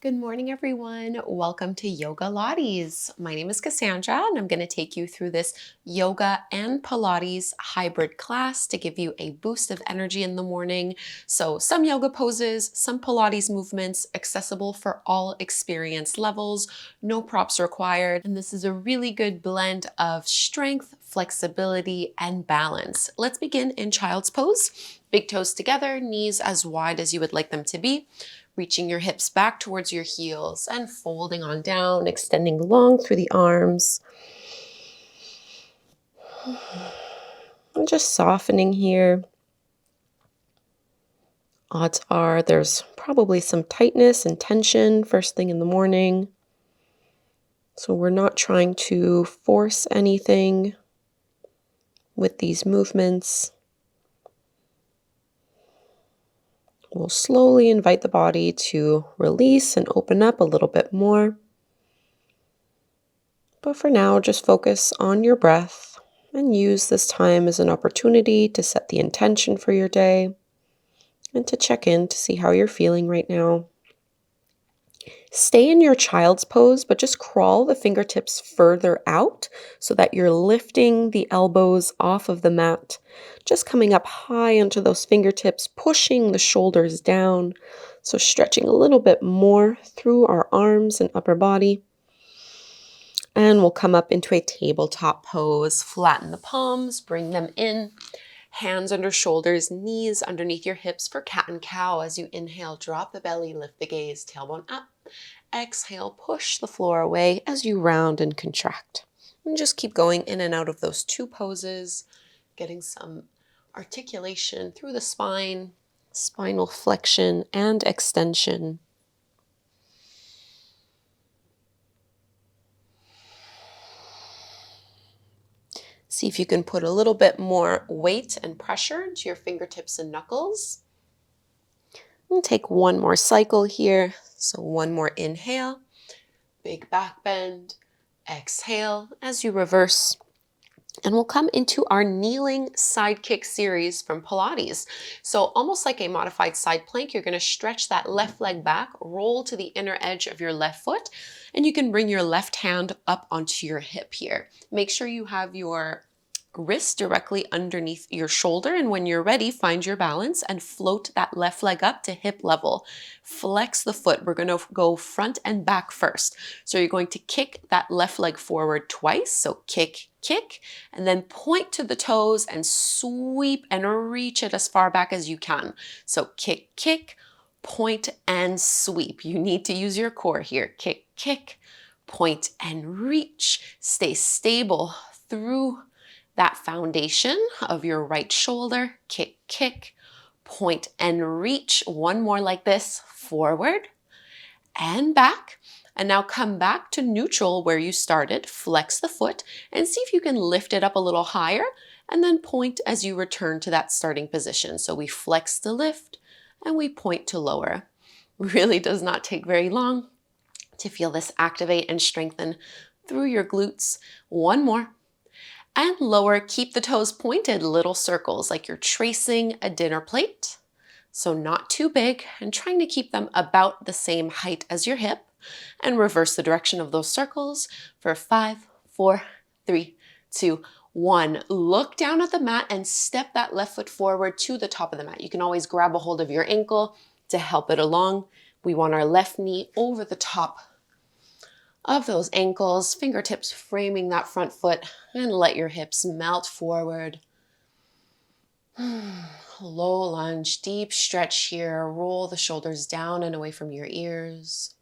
Good morning, everyone. Welcome to YOGALATES. My name is Kassandra, and I'm going to take you through this yoga and Pilates hybrid class to give you a boost of energy in the morning. So some yoga poses, some Pilates movements, accessible for all experience levels, no props required. And this is a really good blend of strength, flexibility, and balance. Let's begin in child's pose. Big toes together, knees as wide as you would like them to be. Reaching your hips back towards your heels and folding on down, extending long through the arms. And just softening here. Odds are there's probably some tightness and tension first thing in the morning. So we're not trying to force anything with these movements. We'll slowly invite the body to release and open up a little bit more. But for now, just focus on your breath and use this time as an opportunity to set the intention for your day and to check in to see how you're feeling right now. Stay in your child's pose, but just crawl the fingertips further out so that you're lifting the elbows off of the mat, just coming up high into those fingertips, pushing the shoulders down. So stretching a little bit more through our arms and upper body. And we'll come up into a tabletop pose. Flatten the palms, bring them in. Hands under shoulders, knees underneath your hips for cat and cow. As you inhale, drop the belly, lift the gaze, tailbone up. Exhale, push the floor away as you round and contract. And just keep going in and out of those two poses, getting some articulation through the spine, spinal flexion and extension. See if you can put a little bit more weight and pressure into your fingertips and knuckles. And take one more cycle here. So one more inhale, big back bend, exhale as you reverse. And we'll come into our kneeling side kick series from Pilates. So almost like a modified side plank, you're going to stretch that left leg back, roll to the inner edge of your left foot, and you can bring your left hand up onto your hip here. Make sure you have your wrist directly underneath your shoulder, and when you're ready, find your balance and float that left leg up to hip level. Flex the foot. We're going to go front and back first. So you're going to kick that left leg forward twice. So kick, kick, and then point to the toes and sweep and reach it as far back as you can. So kick, kick, point and sweep. You need to use your core here. Kick, kick, point and reach. Stay stable through that foundation of your right shoulder. Kick, kick, point and reach. One more like this, forward and back. And now come back to neutral where you started. Flex the foot and see if you can lift it up a little higher and then point as you return to that starting position. So we flex to lift and we point to lower. Really does not take very long to feel this activate and strengthen through your glutes. One more. And lower, keep the toes pointed, little circles like you're tracing a dinner plate. So not too big, and trying to keep them about the same height as your hip. And reverse the direction of those circles for 5, 4, 3, 2, 1. Look down at the mat and step that left foot forward to the top of the mat. You can always grab a hold of your ankle to help it along. We want our left knee over the top of those ankles, fingertips framing that front foot, and let your hips melt forward. Low lunge, deep stretch here. Roll the shoulders down and away from your ears.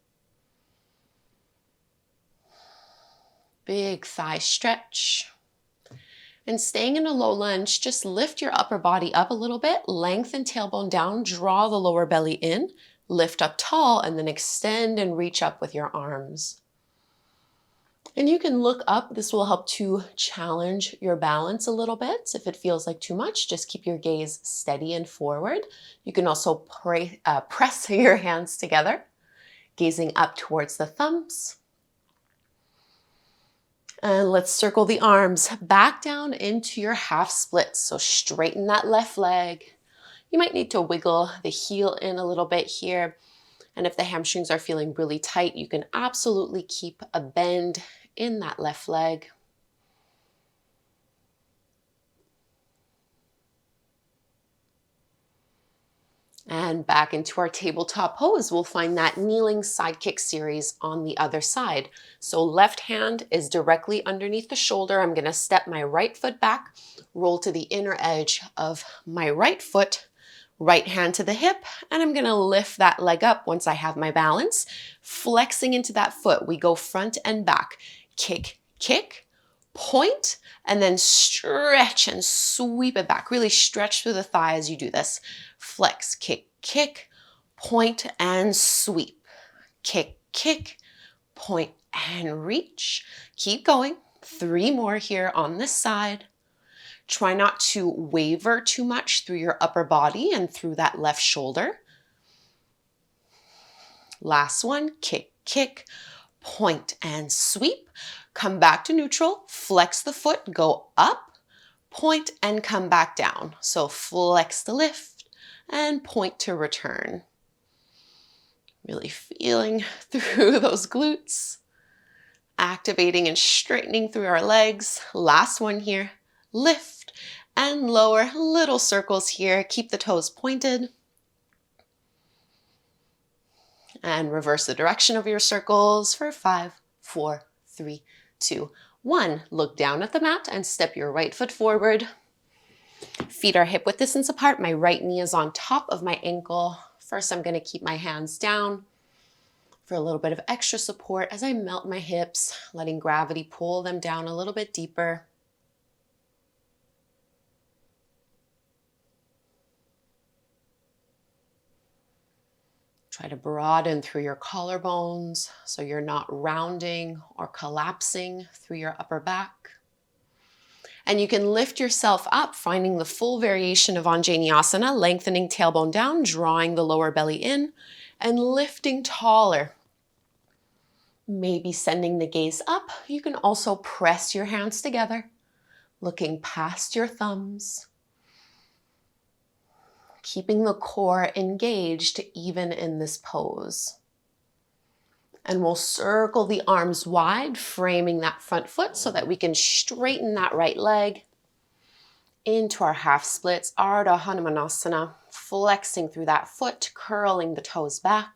Big thigh stretch. And staying in a low lunge, just lift your upper body up a little bit, lengthen tailbone down, draw the lower belly in, lift up tall, and then extend and reach up with your arms. And you can look up. This will help to challenge your balance a little bit. If it feels like too much, just keep your gaze steady and forward. You can also press your hands together, gazing up towards the thumbs. And let's circle the arms back down into your half split. So straighten that left leg. You might need to wiggle the heel in a little bit here. And if the hamstrings are feeling really tight, you can absolutely keep a bend in that left leg. And back into our tabletop pose. We'll find that kneeling side kick series on the other side. So left hand is directly underneath the shoulder. I'm going to step my right foot back, roll to the inner edge of my right foot, right hand to the hip, and I'm going to lift that leg up once I have my balance. Flexing into that foot, we go front and back. Kick, kick, point, and then stretch and sweep it back. Really stretch through the thigh as you do this. Flex, kick, kick, point, and sweep. Kick, kick, point, and reach. Keep going. 3 more here on this side. Try not to waver too much through your upper body and through that left shoulder. Last one. Kick, kick, point, and sweep. Come back to neutral. Flex the foot, go up, point, and come back down. So flex to lift and point to return. Really feeling through those glutes. Activating and straightening through our legs. Last one here. Lift and lower, little circles here. Keep the toes pointed. And reverse the direction of your circles for 5, 4, 3, 2, 1. Look down at the mat and step your right foot forward. Feet are hip width distance apart. My right knee is on top of my ankle. First, I'm going to keep my hands down for a little bit of extra support as I melt my hips, letting gravity pull them down a little bit deeper. Try to broaden through your collarbones so you're not rounding or collapsing through your upper back. And you can lift yourself up, finding the full variation of Anjaneyasana, lengthening tailbone down, drawing the lower belly in, and lifting taller. Maybe sending the gaze up. You can also press your hands together, looking past your thumbs. Keeping the core engaged even in this pose. And we'll circle the arms wide, framing that front foot so that we can straighten that right leg into our half splits, Ardha Hanumanasana, flexing through that foot, curling the toes back.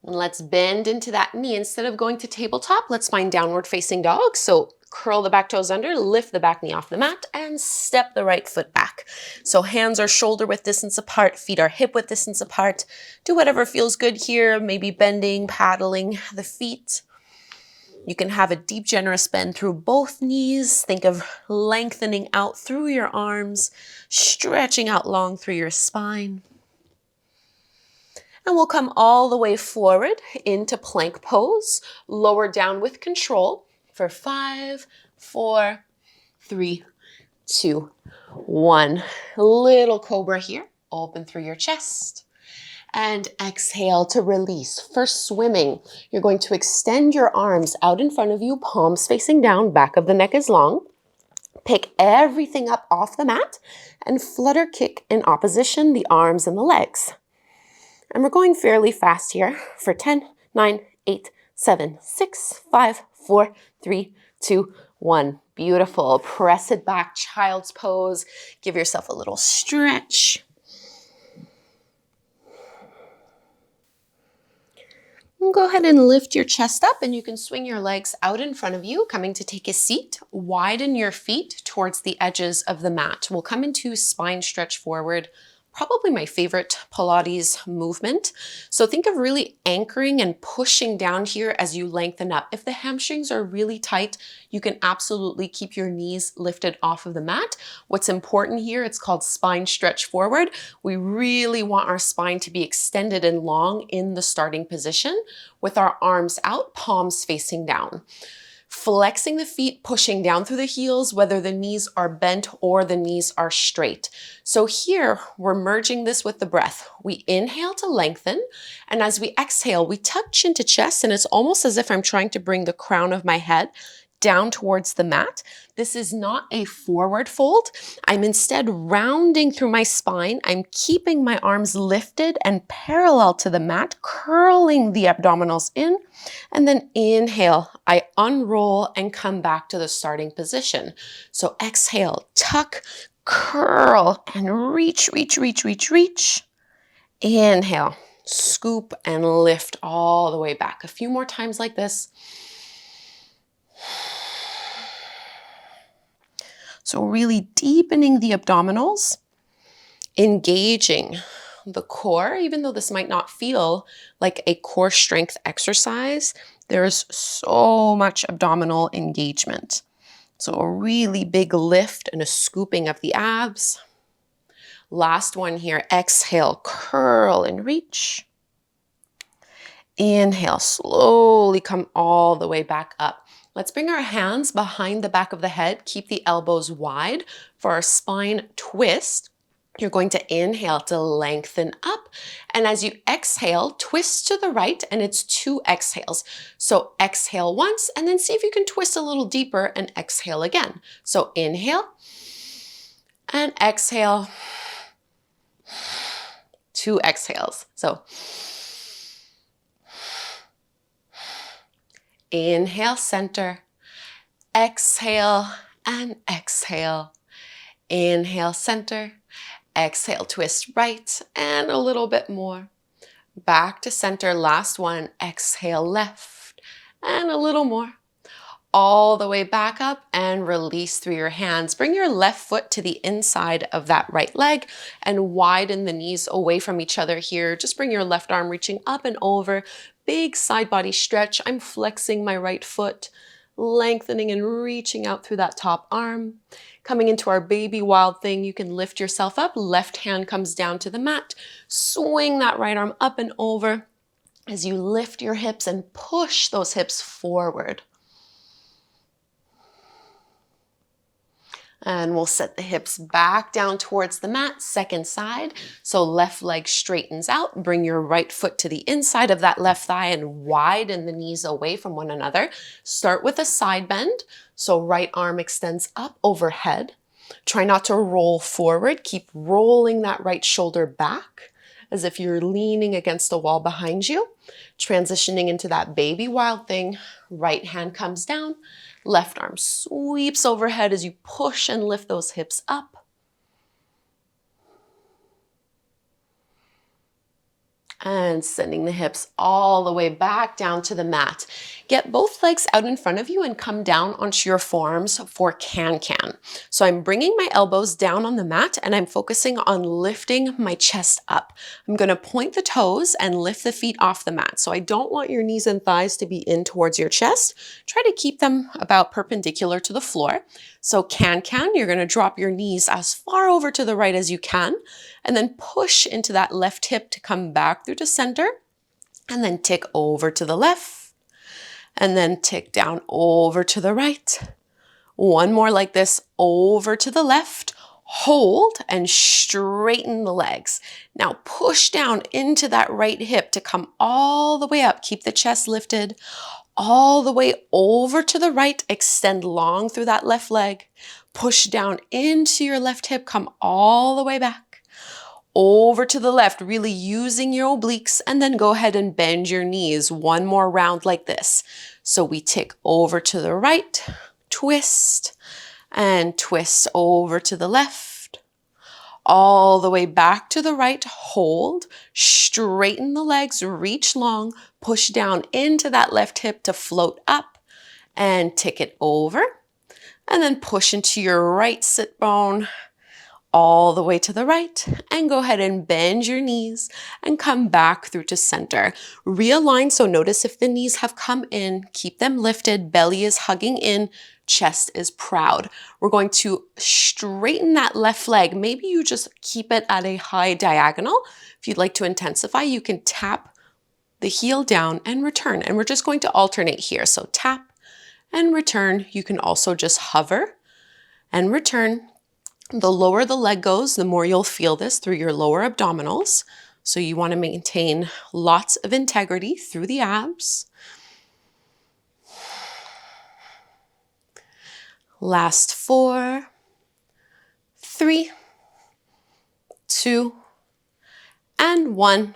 And let's bend into that knee. Instead of going to tabletop, let's find downward facing dog. So curl the back toes under, lift the back knee off the mat, and step the right foot back. So hands are shoulder width distance apart, feet are hip width distance apart. Do whatever feels good here, maybe bending, paddling the feet. You can have a deep, generous bend through both knees. Think of lengthening out through your arms, stretching out long through your spine. And we'll come all the way forward into plank pose, lower down with control for 5, 4, 3, 2, 1. Little cobra here, open through your chest. And exhale to release. For swimming, you're going to extend your arms out in front of you, palms facing down, back of the neck is long. Pick everything up off the mat and flutter kick in opposition, the arms and the legs. And we're going fairly fast here for 10, 9, 8, 7, 6, 5, 4, 3, 2, 1. Beautiful. Press it back, child's pose. Give yourself a little stretch. And go ahead and lift your chest up and you can swing your legs out in front of you, coming to take a seat. Widen your feet towards the edges of the mat. We'll come into spine stretch forward. Probably my favorite Pilates movement. So think of really anchoring and pushing down here as you lengthen up. If the hamstrings are really tight, you can absolutely keep your knees lifted off of the mat. What's important here, it's called spine stretch forward. We really want our spine to be extended and long in the starting position with our arms out, palms facing down. Flexing the feet, pushing down through the heels, whether the knees are bent or the knees are straight. So here, we're merging this with the breath. We inhale to lengthen, and as we exhale, we tuck chin to chest, and it's almost as if I'm trying to bring the crown of my head down towards the mat. This is not a forward fold. I'm instead rounding through my spine. I'm keeping my arms lifted and parallel to the mat, curling the abdominals in, and then inhale. I unroll and come back to the starting position. So exhale, tuck, curl, and reach, reach, reach, reach, reach. Inhale, scoop and lift all the way back. A few more times like this. So really deepening the abdominals, engaging the core. Even though this might not feel like a core strength exercise, there's so much abdominal engagement. So a really big lift and a scooping of the abs. Last one here, exhale, curl and reach. Inhale, slowly come all the way back up. Let's bring our hands behind the back of the head. Keep the elbows wide for our spine twist. You're going to inhale to lengthen up. And as you exhale, twist to the right, and it's 2 exhales. So exhale once, and then see if you can twist a little deeper and exhale again. So inhale and exhale. 2 exhales. So inhale, center, exhale, and exhale. Inhale, center, exhale, twist right, and a little bit more. Back to center, last one, exhale, left, and a little more. All the way back up and release through your hands. Bring your left foot to the inside of that right leg and widen the knees away from each other here. Just bring your left arm reaching up and over. Big side body stretch. I'm flexing my right foot, lengthening and reaching out through that top arm. Coming into our baby wild thing, you can lift yourself up. Left hand comes down to the mat. Swing that right arm up and over as you lift your hips and push those hips forward. And we'll set the hips back down towards the mat, second side. So left leg straightens out. Bring your right foot to the inside of that left thigh and widen the knees away from one another. Start with a side bend. So right arm extends up overhead. Try not to roll forward. Keep rolling that right shoulder back as if you're leaning against a wall behind you. Transitioning into that baby wild thing. Right hand comes down. Left arm sweeps overhead as you push and lift those hips up. And sending the hips all the way back down to the mat. Get both legs out in front of you and come down onto your forearms for can-can. So I'm bringing my elbows down on the mat and I'm focusing on lifting my chest up. I'm going to point the toes and lift the feet off the mat. So I don't want your knees and thighs to be in towards your chest. Try to keep them about perpendicular to the floor. So can-can, you're going to drop your knees as far over to the right as you can and then push into that left hip to come back through to center and then tick over to the left. And then tick down over to the right. One more like this, over to the left. Hold and straighten the legs. Now push down into that right hip to come all the way up. Keep the chest lifted. All the way over to the right. Extend long through that left leg. Push down into your left hip. Come all the way back. Over to the left, really using your obliques, and then go ahead and bend your knees. One more round like this. So we tick over to the right, twist, and twist over to the left. All the way back to the right, hold, straighten the legs, reach long, push down into that left hip to float up, and tick it over. And then push into your right sit bone, all the way to the right, and go ahead and bend your knees and come back through to center. Realign, so notice if the knees have come in, keep them lifted, belly is hugging in, chest is proud. We're going to straighten that left leg. Maybe you just keep it at a high diagonal. If you'd like to intensify, you can tap the heel down and return. And we're just going to alternate here. So tap and return. You can also just hover and return. The lower the leg goes, the more you'll feel this through your lower abdominals. So you want to maintain lots of integrity through the abs. Last 4, 3, 2, and 1.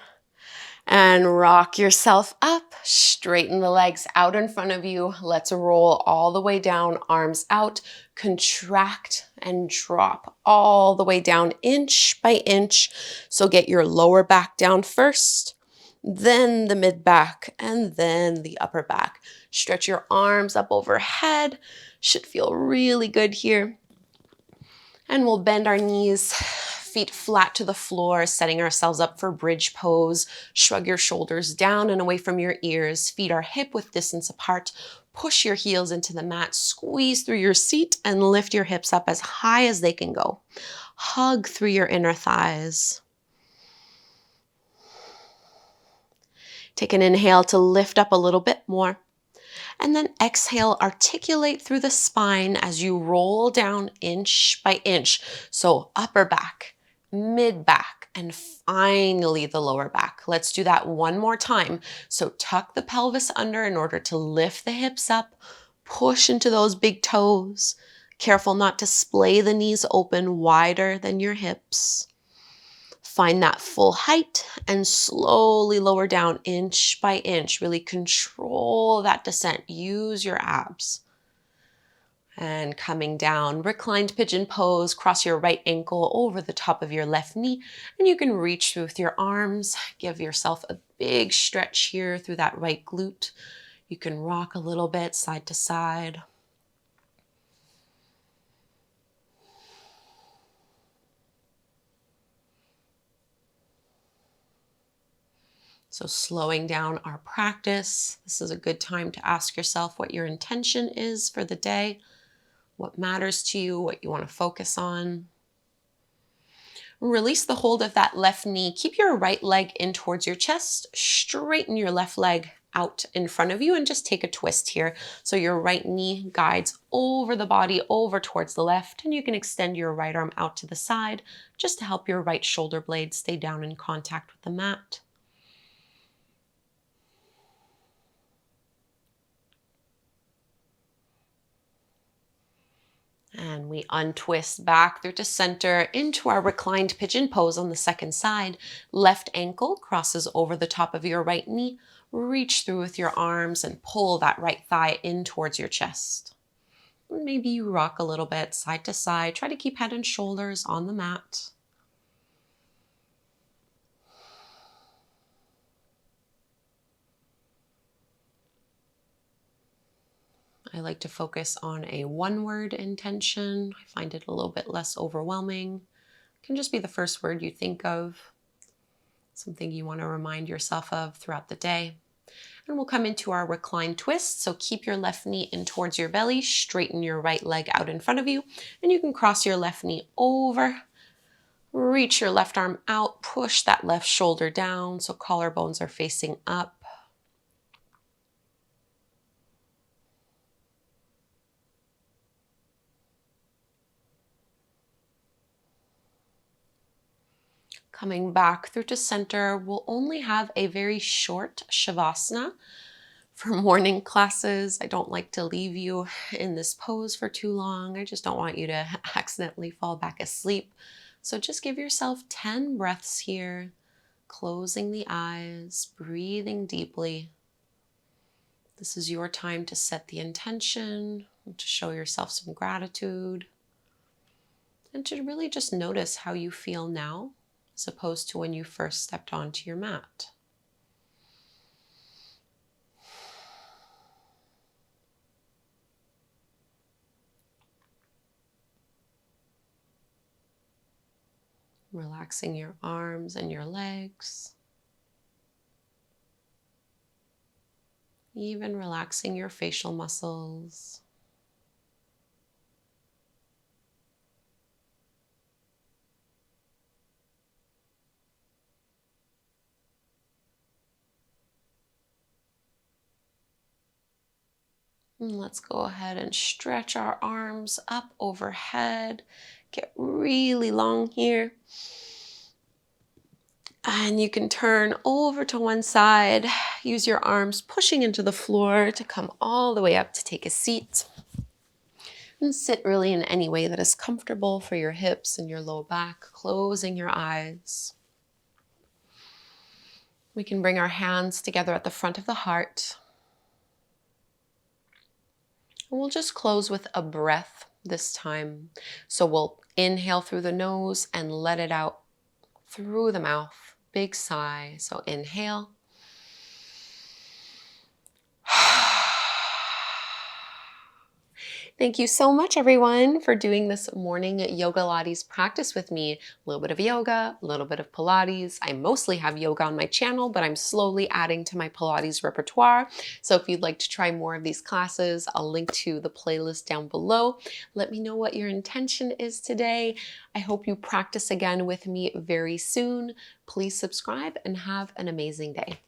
And rock yourself up, straighten the legs out in front of you. Let's roll all the way down, arms out, contract and drop all the way down inch by inch. So get your lower back down first, then the mid back, and then the upper back. Stretch your arms up overhead. Should feel really good here. And we'll bend our knees, feet flat to the floor, setting ourselves up for bridge pose. Shrug your shoulders down and away from your ears. Feet are hip width distance apart. Push your heels into the mat, squeeze through your seat, and lift your hips up as high as they can go. Hug through your inner thighs. Take an inhale to lift up a little bit more. And then exhale, articulate through the spine as you roll down inch by inch. So upper back, mid back, and finally the lower back. Let's do that one more time. So tuck the pelvis under in order to lift the hips up, push into those big toes. Careful not to splay the knees open wider than your hips. Find that full height and slowly lower down inch by inch. Really control that descent. Use your abs. And coming down, reclined pigeon pose. Cross your right ankle over the top of your left knee. And you can reach through with your arms. Give yourself a big stretch here through that right glute. You can rock a little bit side to side. So slowing down our practice, this is a good time to ask yourself what your intention is for the day, what matters to you, what you want to focus on. Release the hold of that left knee. Keep your right leg in towards your chest. Straighten your left leg out in front of you and just take a twist here. So your right knee guides over the body, over towards the left, and you can extend your right arm out to the side just to help your right shoulder blade stay down in contact with the mat. And we untwist back through to center into our reclined pigeon pose on the second side. Left ankle crosses over the top of your right knee. Reach through with your arms and pull that right thigh in towards your chest. Maybe you rock a little bit side to side. Try to keep head and shoulders on the mat. I like to focus on a one-word intention. I find it a little bit less overwhelming. It can just be the first word you think of, something you want to remind yourself of throughout the day. And we'll come into our reclined twist. So keep your left knee in towards your belly, straighten your right leg out in front of you, and you can cross your left knee over, reach your left arm out, push that left shoulder down so collarbones are facing up. Coming back through to center, we'll only have a very short Savasana for morning classes. I don't like to leave you in this pose for too long. I just don't want you to accidentally fall back asleep. So just give yourself 10 breaths here, closing the eyes, breathing deeply. This is your time to set the intention, to show yourself some gratitude, and to really just notice how you feel now, as opposed to when you first stepped onto your mat. Relaxing your arms and your legs. Even relaxing your facial muscles. And let's go ahead and stretch our arms up overhead. Get really long here. And you can turn over to one side. Use your arms pushing into the floor to come all the way up to take a seat. And sit really in any way that is comfortable for your hips and your low back, closing your eyes. We can bring our hands together at the front of the heart. And we'll just close with a breath this time. So we'll inhale through the nose and let it out through the mouth. Big sigh. So inhale. Thank you so much, everyone, for doing this morning YOGALATES practice with me. A little bit of yoga, a little bit of Pilates. I mostly have yoga on my channel, but I'm slowly adding to my Pilates repertoire. So if you'd like to try more of these classes, I'll link to the playlist down below. Let me know what your intention is today. I hope you practice again with me very soon. Please subscribe and have an amazing day.